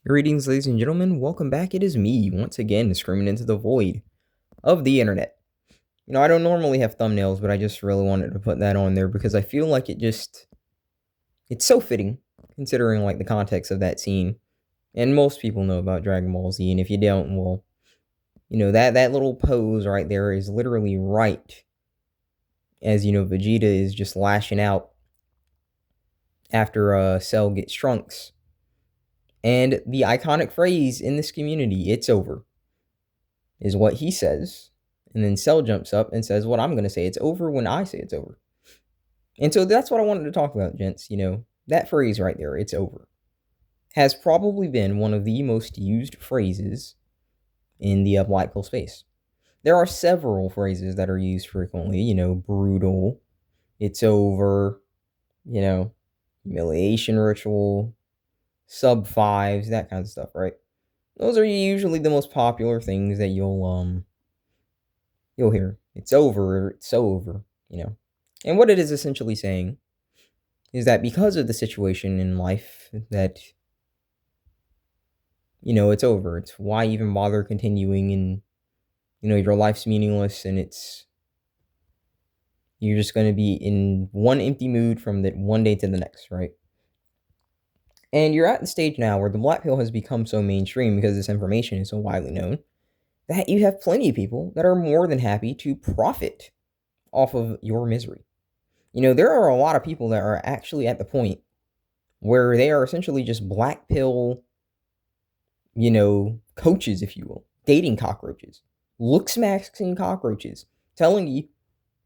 Greetings, ladies and gentlemen. Welcome back. It is me, once again, screaming into the void of the internet. I don't normally have thumbnails, but I just really wanted to put that on there because I feel like it's so fitting, considering, like, the context of that scene. And most people know about Dragon Ball Z, and if you don't, well, that little pose right there is literally right as, Vegeta is just lashing out after Cell gets Trunks. And the iconic phrase in this community, "It's over," is what he says. And then Cell jumps up and says what I'm going to say. It's over when I say it's over. And so that's what I wanted to talk about, gents. That phrase right there, "it's over," has probably been one of the most used phrases in the Black Pill space. There are several phrases that are used frequently, brutal, "it's over," you know, humiliation ritual, sub fives, that kind of stuff, right? Those are usually the most popular things that you'll hear. It's over, it's so over. And what it is essentially saying is that because of the situation in life that, it's over. It's why even bother continuing, and, your life's meaningless, and you're just going to be in one empty mood from the one day to the next, right? And you're at the stage now where the black pill has become so mainstream because this information is so widely known that you have plenty of people that are more than happy to profit off of your misery. There are a lot of people that are actually at the point where they are essentially just black pill, coaches, if you will, dating cockroaches, look smacking cockroaches, telling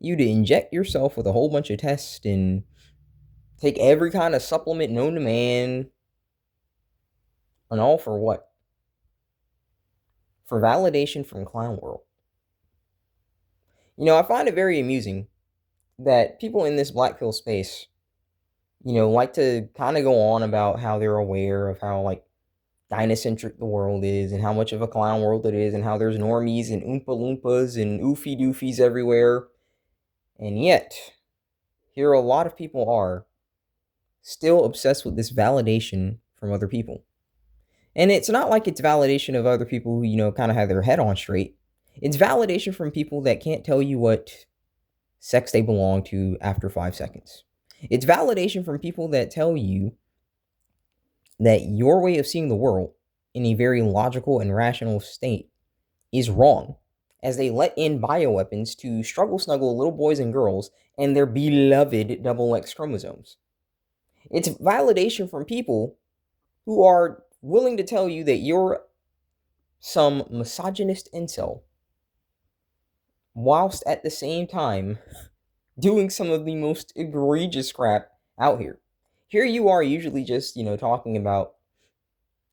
you to inject yourself with a whole bunch of tests and take every kind of supplement known to man, and all for what? For validation from clown world. I find it very amusing that people in this black pill space, like to kind of go on about how they're aware of how, like, gynocentric the world is and how much of a clown world it is and how there's normies and oompa loompas and oofy doofies everywhere. And yet, here a lot of people are still obsessed with this validation from other people. And it's not like it's validation of other people who, kind of have their head on straight. It's validation from people that can't tell you what sex they belong to after 5 seconds. It's validation from people that tell you that your way of seeing the world in a very logical and rational state is wrong, as they let in bioweapons to struggle snuggle little boys and girls and their beloved double X chromosomes. It's validation from people who are willing to tell you that you're some misogynist incel, whilst at the same time doing some of the most egregious crap out here. Here you are usually just, talking about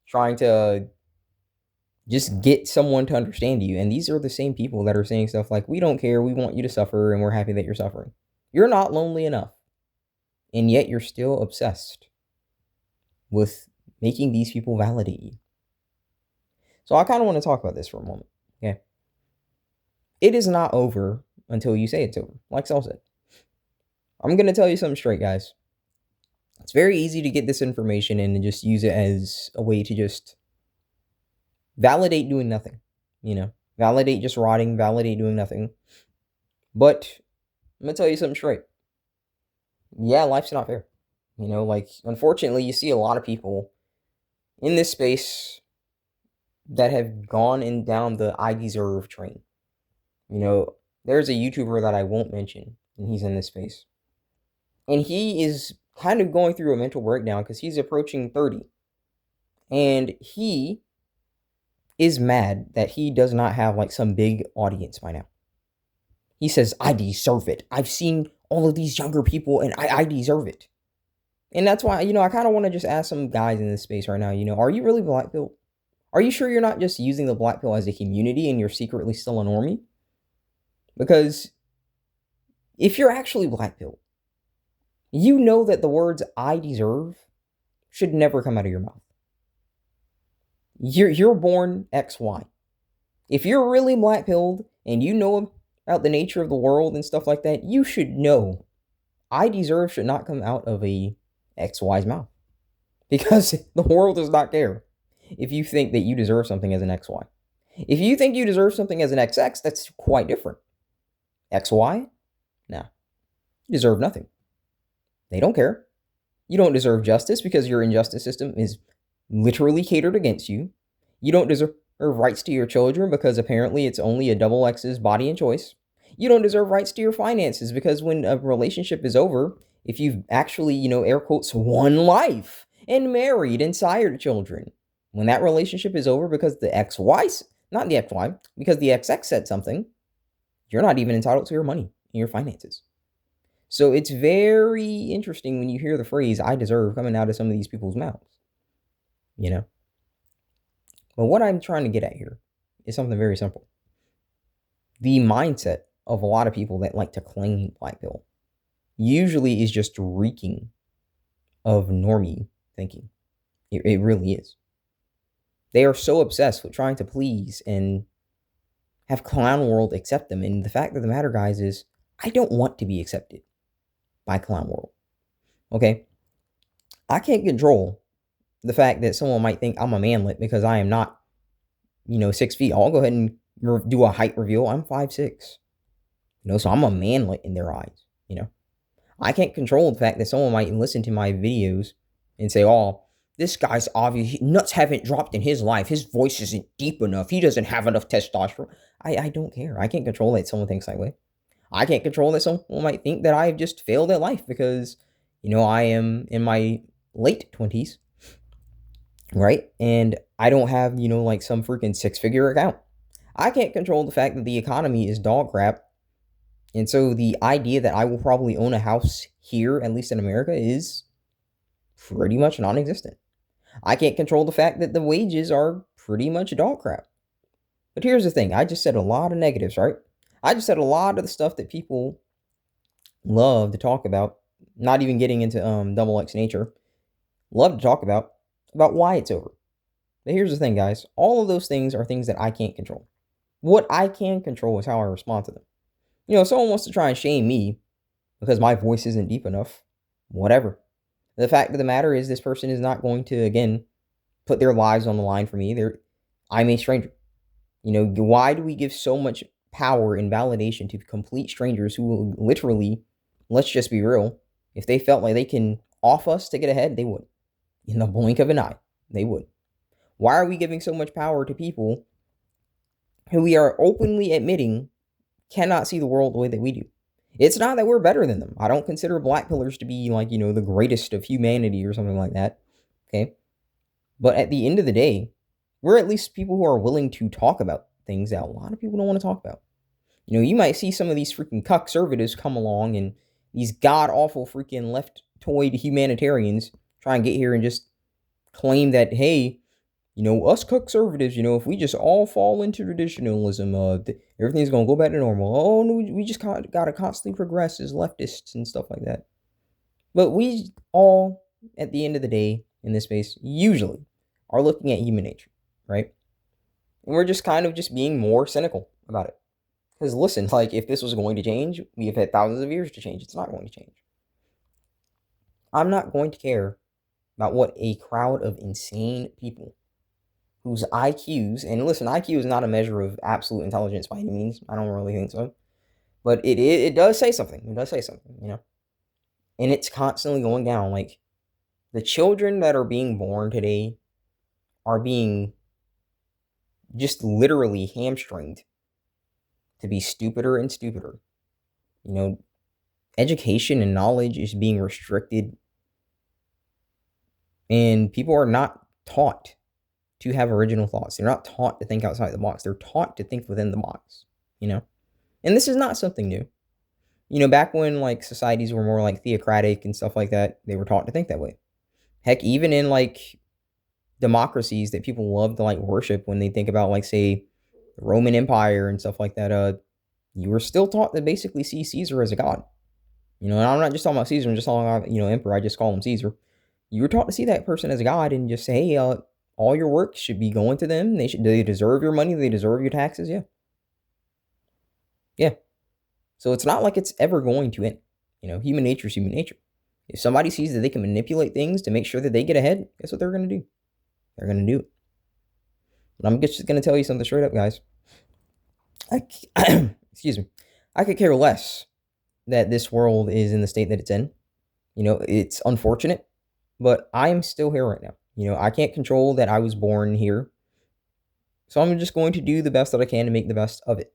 trying to just get someone to understand you. And these are the same people that are saying stuff like, "We don't care, we want you to suffer, and we're happy that you're suffering." You're not lonely enough. And yet you're still obsessed with making these people validate you. So I kind of want to talk about this for a moment. Okay. It is not over until you say it's over, like Saul said. I'm going to tell you something straight, guys. It's very easy to get this information and just use it as a way to just validate doing nothing. Validate just rotting, validate doing nothing. But I'm going to tell you something straight. Yeah, life's not fair. Like, unfortunately, you see a lot of people in this space that have gone in down the "I deserve" train. There's a YouTuber that I won't mention, and he's in this space. And he is kind of going through a mental breakdown because he's approaching 30. And he is mad that he does not have, like, some big audience by now. He says, "I deserve it. I've seen all of these younger people, and I deserve it." And that's why, I kind of want to just ask some guys in this space right now, are you really black pill? Are you sure you're not just using the black pill as a community and you're secretly still a normie? Because if you're actually black pill, you know that the words "I deserve" should never come out of your mouth. You're born XY. If you're really black pilled and you know about the nature of the world and stuff like that, you should know "I deserve" should not come out of a XY's mouth, because the world does not care. if you think that you deserve something as an XY. If you think you deserve something as an XX, that's quite different. XY? Nah, you deserve nothing. They don't care. You don't deserve justice because your injustice system is literally catered against you. You don't deserve rights to your children because apparently it's only a double X's body and choice. You don't deserve rights to your finances because when a relationship is over, if you've actually, air quotes, won life and married and sired children, when that relationship is over because the XY, not the XY, because the XX said something, you're not even entitled to your money and your finances. So it's very interesting when you hear the phrase "I deserve" coming out of some of these people's mouths, you know? But what I'm trying to get at here is something very simple. The mindset of a lot of people that like to claim Black Pill usually is just reeking of normie thinking. It really is. They are so obsessed with trying to please and have Clown World accept them. And the fact of the matter, guys, is I don't want to be accepted by Clown World. Okay? I can't control the fact that someone might think I'm a manlet because I am not, 6 feet. I'll go ahead and do a height reveal. I'm 5'6". So I'm a manlet in their eyes. I can't control the fact that someone might listen to my videos and say, "Oh, this guy's obvious. Nuts haven't dropped in his life. His voice isn't deep enough. He doesn't have enough testosterone." I don't care. I can't control that someone thinks that way. I can't control that someone might think that I've just failed at life because, I am in my late 20s, right? And I don't have, like some freaking 6-figure account. I can't control the fact that the economy is dog crap. And so the idea that I will probably own a house here, at least in America, is pretty much non-existent. I can't control the fact that the wages are pretty much dog crap. But here's the thing. I just said a lot of negatives, right? I just said a lot of the stuff that people love to talk about, not even getting into double X nature, love to talk about why it's over. But here's the thing, guys. All of those things are things that I can't control. What I can control is how I respond to them. If someone wants to try and shame me because my voice isn't deep enough, whatever. The fact of the matter is this person is not going to, again, put their lives on the line for me. I'm a stranger. Why do we give so much power and validation to complete strangers who will literally, let's just be real, if they felt like they can off us to get ahead, they would. In the blink of an eye, they would. Why are we giving so much power to people who we are openly admitting cannot see the world the way that we do? It's not that we're better than them. I don't consider Blackpillers to be like, the greatest of humanity or something like that. Okay. But at the end of the day, we're at least people who are willing to talk about things that a lot of people don't want to talk about. You might see some of these freaking conservatives come along and these god-awful freaking left-toed humanitarians try and get here and just claim that, hey, us conservatives, if we just all fall into traditionalism, everything's going to go back to normal. Oh, no, we just got to constantly progress as leftists and stuff like that. But we all, at the end of the day, in this space, usually are looking at human nature, right? And we're just kind of just being more cynical about it. Because listen, like if this was going to change, we have had thousands of years to change. It's not going to change. I'm not going to care about what a crowd of insane people whose IQs, and listen, IQ is not a measure of absolute intelligence by any means. I don't really think so. But it does say something. It does say something, And it's constantly going down. Like, the children that are being born today are being just literally hamstringed to be stupider and stupider. Education and knowledge is being restricted. And people are not taught to have original thoughts. They're not taught to think outside the box. They're taught to think within the box, And this is not something new. Back when like societies were more like theocratic and stuff like that, they were taught to think that way. Heck, even in like democracies that people love to like worship when they think about like, say, the Roman Empire and stuff like that, you were still taught to basically see Caesar as a god. And I'm not just talking about Caesar, I'm just talking about, emperor, I just call him Caesar. You were taught to see that person as a god and just say, hey, all your work should be going to them. They deserve your money. They deserve your taxes. Yeah. Yeah. So it's not like it's ever going to end. Human nature is human nature. If somebody sees that they can manipulate things to make sure that they get ahead, guess what they're going to do? They're going to do it. I'm just going to tell you something straight up, guys. Excuse me. I could care less that this world is in the state that it's in. It's unfortunate, but I'm still here right now. I can't control that I was born here. So I'm just going to do the best that I can to make the best of it.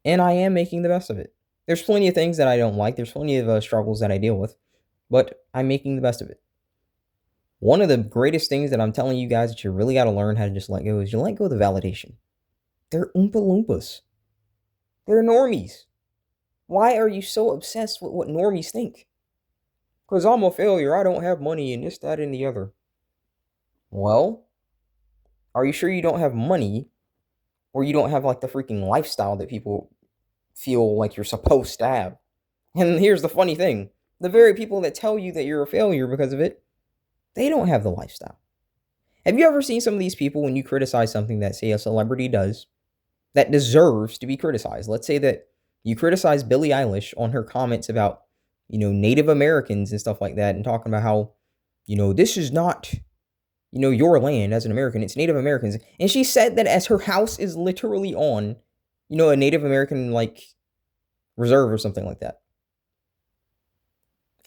And I am making the best of it. There's plenty of things that I don't like. There's plenty of struggles that I deal with, but I'm making the best of it. One of the greatest things that I'm telling you guys that you really got to learn how to just let go is you let go of the validation. They're Oompa Loompas. They're normies. Why are you so obsessed with what normies think? Because I'm a failure. I don't have money and this, that, and the other. Well, are you sure you don't have money or you don't have like the freaking lifestyle that people feel like you're supposed to have? And here's the funny thing. The very people that tell you that you're a failure because of it, they don't have the lifestyle. Have you ever seen some of these people when you criticize something that, say, a celebrity does that deserves to be criticized? Let's say that you criticize Billie Eilish on her comments about, Native Americans and stuff like that, and talking about how, this is not, your land as an American, it's Native Americans. And she said that as her house is literally on, a Native American, like, reserve or something like that.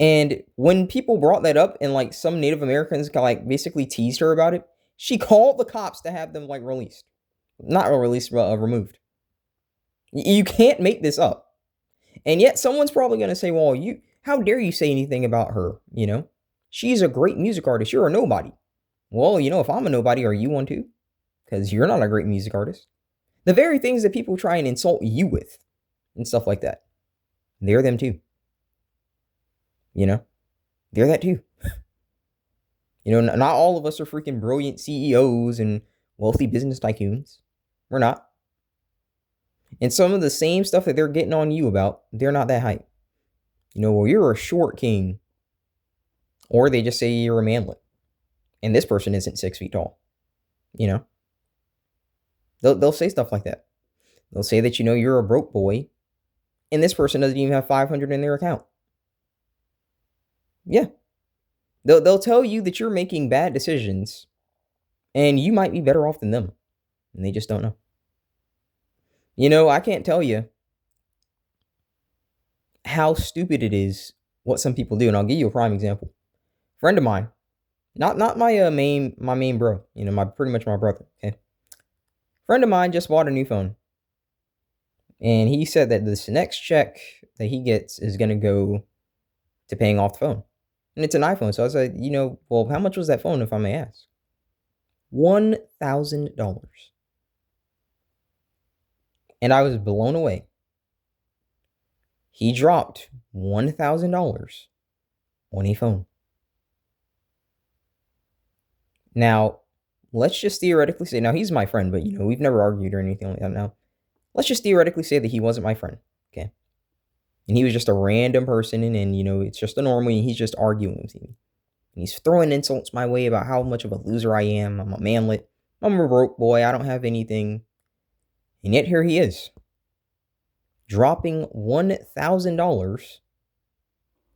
And when people brought that up and like some Native Americans like basically teased her about it, she called the cops to have them like released. Not released, removed. You can't make this up. And yet someone's probably going to say, well, how dare you say anything about her? She's a great music artist. You're a nobody. Well, if I'm a nobody, are you one too? Because you're not a great music artist. The very things that people try and insult you with and stuff like that, they're them too. They're that too. Not all of us are freaking brilliant CEOs and wealthy business tycoons. We're not. And some of the same stuff that they're getting on you about, they're not that hype. Well, you're a short king. Or they just say you're a manlet. And this person isn't 6 feet tall. They'll say stuff like that. They'll say that, you're a broke boy. And this person doesn't even have 500 in their account. Yeah. They'll tell you that you're making bad decisions and you might be better off than them. And they just don't know. I can't tell you how stupid it is what some people do. And I'll give you a prime example. Friend of mine, not my main bro, pretty much my brother. Okay. Friend of mine just bought a new phone. And he said that this next check that he gets is going to go to paying off the phone. And it's an iPhone. So I was like, well, how much was that phone, if I may ask? $1,000. And I was blown away. He dropped $1,000 on a phone. Now, let's just theoretically say, now he's my friend, but we've never argued or anything like that now. Let's just theoretically say that he wasn't my friend, okay? And he was just a random person, and it's just a normal, and he's just arguing with me. And he's throwing insults my way about how much of a loser I am. I'm a manlet. I'm a broke boy. I don't have anything. And yet here he is, dropping $1,000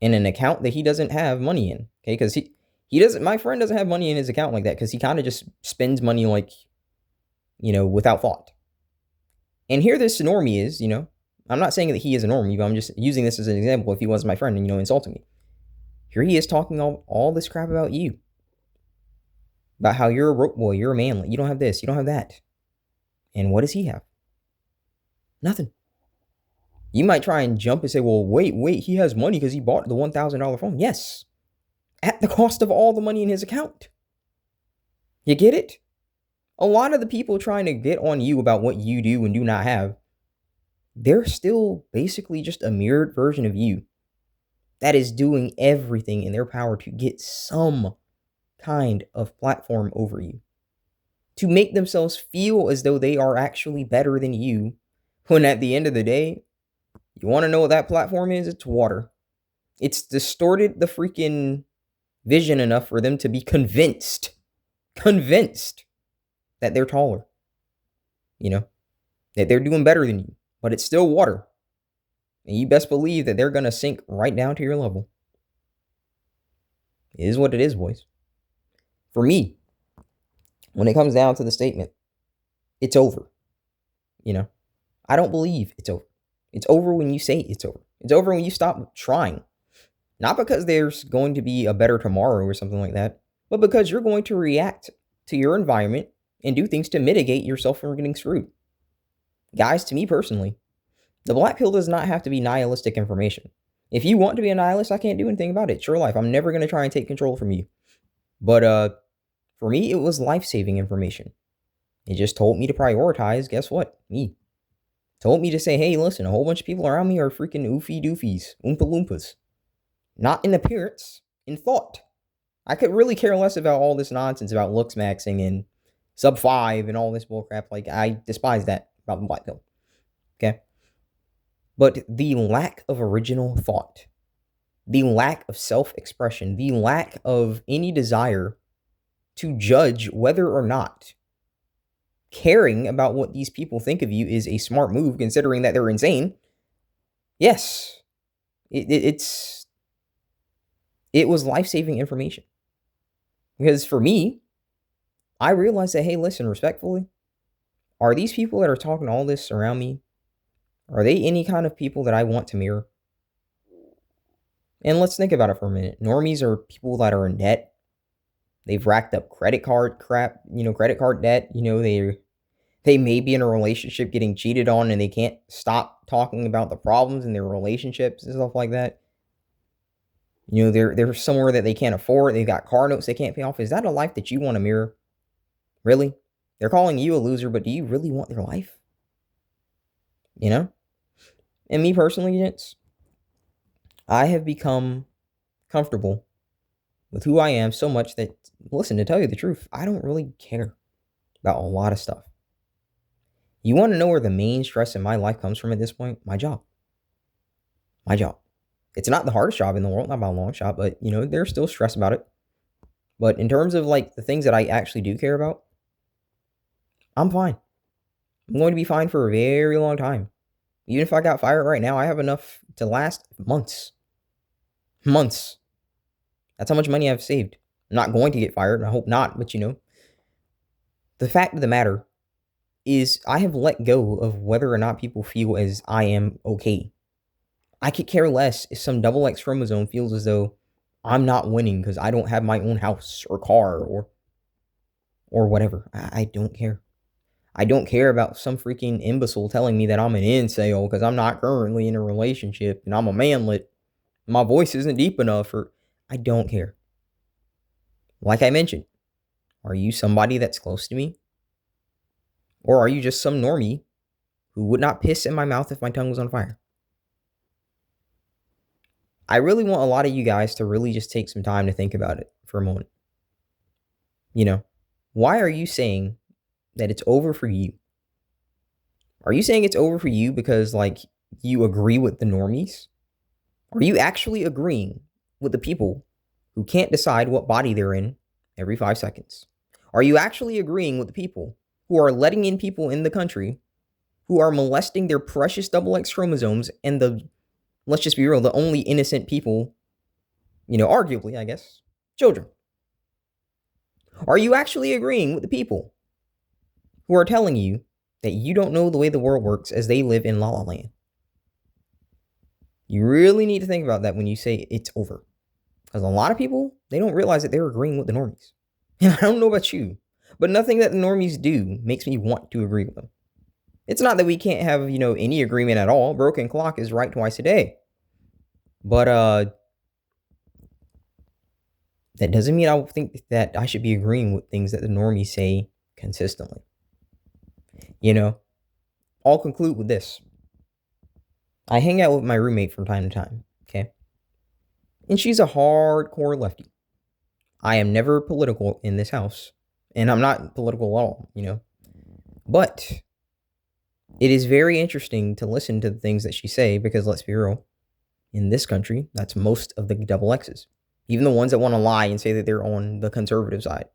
in an account that he doesn't have money in, okay? Because my friend doesn't have money in his account like that because he kind of just spends money like, without thought. And here this normie is, I'm not saying that he is a normie, but I'm just using this as an example if he was my friend and, insulting me. Here he is talking all this crap about you. About how you're a broke boy, you're a manlet, you don't have this, you don't have that. And what does he have? Nothing. You might try and jump and say, well, wait, he has money because he bought the $1,000 phone. Yes. At the cost of all the money in his account. You get it? A lot of the people trying to get on you about what you do and do not have, they're still basically just a mirrored version of you that is doing everything in their power to get some kind of platform over you, to make themselves feel as though they are actually better than you, when at the end of the day, you want to know what that platform is? It's water. It's distorted the freaking vision enough for them to be convinced that they're taller, that they're doing better than you, but it's still water. And you best believe that they're going to sink right down to your level. It is what it is, boys. For me, when it comes down to the statement, it's over. You know, I don't believe it's over. It's over when you say it's over. It's over when you stop trying. Not because there's going to be a better tomorrow or something like that, but because you're going to react to your environment and do things to mitigate yourself from getting screwed. Guys, to me personally, the black pill does not have to be nihilistic information. If you want to be a nihilist, I can't do anything about it. It's your life. I'm never going to try and take control from you. But for me, it was life-saving information. It just told me to prioritize, guess what? Me. Told me to say, hey, listen, a whole bunch of people around me are freaking oofy doofies, oompa loompas. Not in appearance, in thought. I could really care less about all this nonsense about looks maxing and sub 5 and all this bullcrap. Like, I despise that about the black pill. Okay? But the lack of original thought, the lack of self-expression, the lack of any desire to judge whether or not caring about what these people think of you is a smart move, considering that they're insane. Yes, it was life-saving information. Because for me, I realized that, hey, listen, respectfully, are these people that are talking all this around me, are they any kind of people that I want to mirror? And let's think about it for a minute. Normies are people that are in debt. They've racked up credit card debt. They may be in a relationship getting cheated on and they can't stop talking about the problems in their relationships and stuff like that. They're somewhere that they can't afford. They've got car notes they can't pay off. Is that a life that you want to mirror? Really? They're calling you a loser, but do you really want their life? And me personally, gents, I have become comfortable with who I am so much that, listen, to tell you the truth, I don't really care about a lot of stuff. You want to know where the main stress in my life comes from at this point? My job. My job. It's not the hardest job in the world, not by a long shot, but, there's still stress about it. But in terms of, like, the things that I actually do care about, I'm fine. I'm going to be fine for a very long time. Even if I got fired right now, I have enough to last months. Months. That's how much money I've saved. I'm not going to get fired. I hope not, but the fact of the matter is I have let go of whether or not people feel as I am okay. I could care less if some double X chromosome feels as though I'm not winning because I don't have my own house or car or whatever. I don't care. I don't care about some freaking imbecile telling me that I'm an incel because I'm not currently in a relationship and I'm a manlet. My voice isn't deep enough, or I don't care. Like I mentioned, are you somebody that's close to me? Or are you just some normie who would not piss in my mouth if my tongue was on fire? I really want a lot of you guys to really just take some time to think about it for a moment. Why are you saying that it's over for you? Are you saying it's over for you because, like, you agree with the normies? Are you actually agreeing with the people who can't decide what body they're in every 5 seconds? Are you actually agreeing with the people who are letting in people in the country who are molesting their precious double X chromosomes and let's just be real, the only innocent people, arguably, I guess, children? Are you actually agreeing with the people who are telling you that you don't know the way the world works as they live in La La Land? You really need to think about that when you say it's over. Because a lot of people, they don't realize that they're agreeing with the normies. And I don't know about you, but nothing that the normies do makes me want to agree with them. It's not that we can't have, any agreement at all. Broken clock is right twice a day. But that doesn't mean I think that I should be agreeing with things that the normies say consistently. I'll conclude with this. I hang out with my roommate from time to time, okay? And she's a hardcore lefty. I am never political in this house, and I'm not political at all, But it is very interesting to listen to the things that she say because, let's be real, in this country, that's most of the double X's. Even the ones that want to lie and say that they're on the conservative side.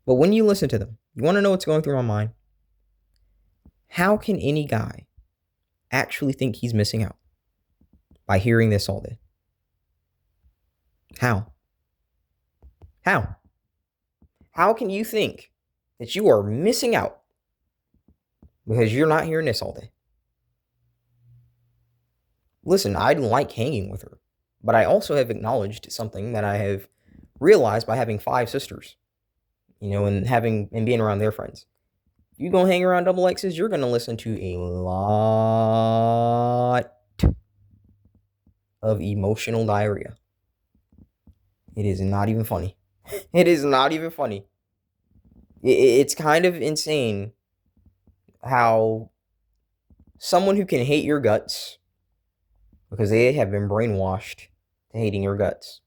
But when you listen to them, you want to know what's going through my mind? How can any guy actually think he's missing out by hearing this all day? How? How can you think that you are missing out because you're not hearing this all day. Listen, I like hanging with her, but I also have acknowledged something that I have realized by having 5 sisters, and being around their friends. You go hang around double X's, you're gonna listen to a lot of emotional diarrhea. It is not even funny. It is not even funny. It's kind of insane how someone who can hate your guts because they have been brainwashed to hating your guts.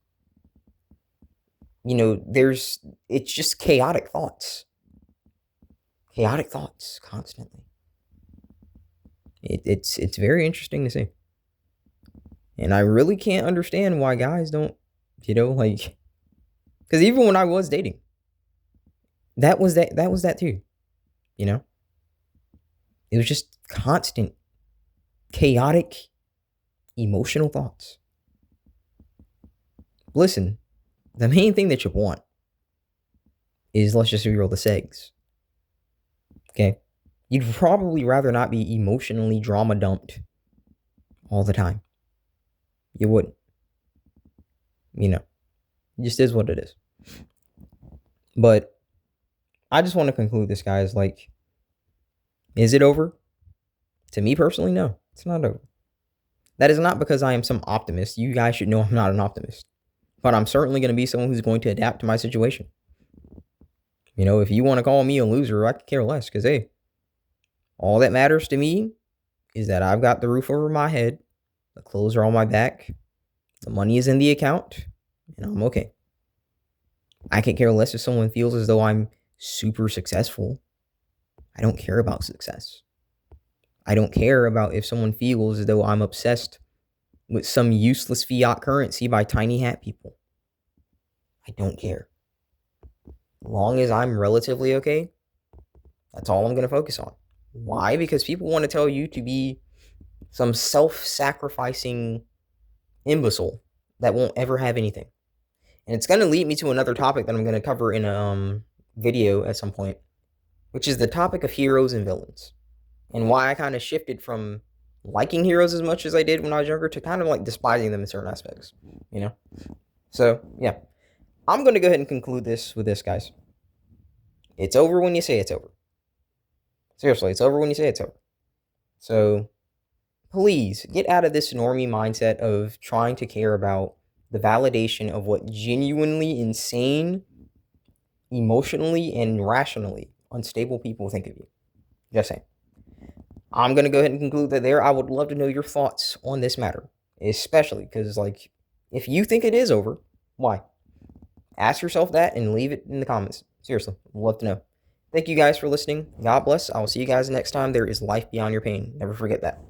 It's just chaotic thoughts. Chaotic thoughts constantly. It's very interesting to see. And I really can't understand why guys don't, because even when I was dating, that was that too, It was just constant, chaotic, emotional thoughts. Listen, the main thing that you want is, let's just be real, the segs. Okay? You'd probably rather not be emotionally drama dumped all the time. You wouldn't. It just is what it is. But I just want to conclude this, guys. Is it over? To me personally, no, it's not over. That is not because I am some optimist. You guys should know I'm not an optimist. But I'm certainly going to be someone who's going to adapt to my situation. If you want to call me a loser, I could care less. Because, hey, all that matters to me is that I've got the roof over my head, the clothes are on my back, the money is in the account, and I'm okay. I could care less if someone feels as though I'm super successful. I don't care about success. I don't care about if someone feels as though I'm obsessed with some useless fiat currency by tiny hat people. I don't care. As long as I'm relatively okay, that's all I'm going to focus on. Why? Because people want to tell you to be some self-sacrificing imbecile that won't ever have anything. And it's going to lead me to another topic that I'm going to cover in a video at some point, which is the topic of heroes and villains. And why I kind of shifted from liking heroes as much as I did when I was younger to kind of despising them in certain aspects, So, yeah. I'm going to go ahead and conclude this with this, guys. It's over when you say it's over. Seriously, it's over when you say it's over. So, please get out of this normie mindset of trying to care about the validation of what genuinely insane, emotionally, and rationally unstable people think of you. Just saying. I'm going to go ahead and conclude that there. I would love to know your thoughts on this matter, especially because, if you think it is over, why? Ask yourself that and leave it in the comments. Seriously, I'd love to know. Thank you guys for listening. God bless. I will see you guys next time. There is life beyond your pain. Never forget that.